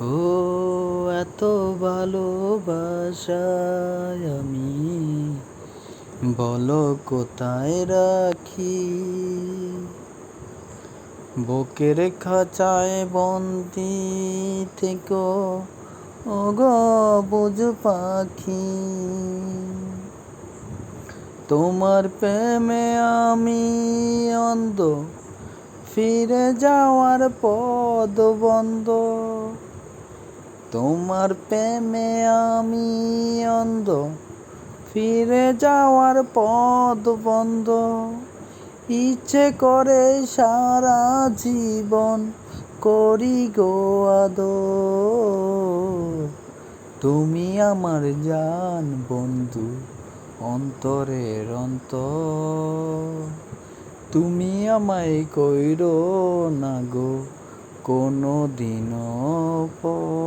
ও এত ভালোবাসায় আমি বলো কোথায় রাখি। বুকের খাঁচায় বন্দি থেকো ওগো বুঝ পাখি। তোমার প্রেমে আমি অন্ধ, ফিরে যাওয়ার পথ বন্ধ। তোমার প্রেমে আমি অন্ধ, ফিরে যাওয়ার পথ বন্ধ। ইচ্ছে করে সারা জীবন করি গো আদর। তুমি আমার জান বন্ধু, অন্তরের অন্তর। তুমি আমায় কইরো না গো কোনো দিনও পর।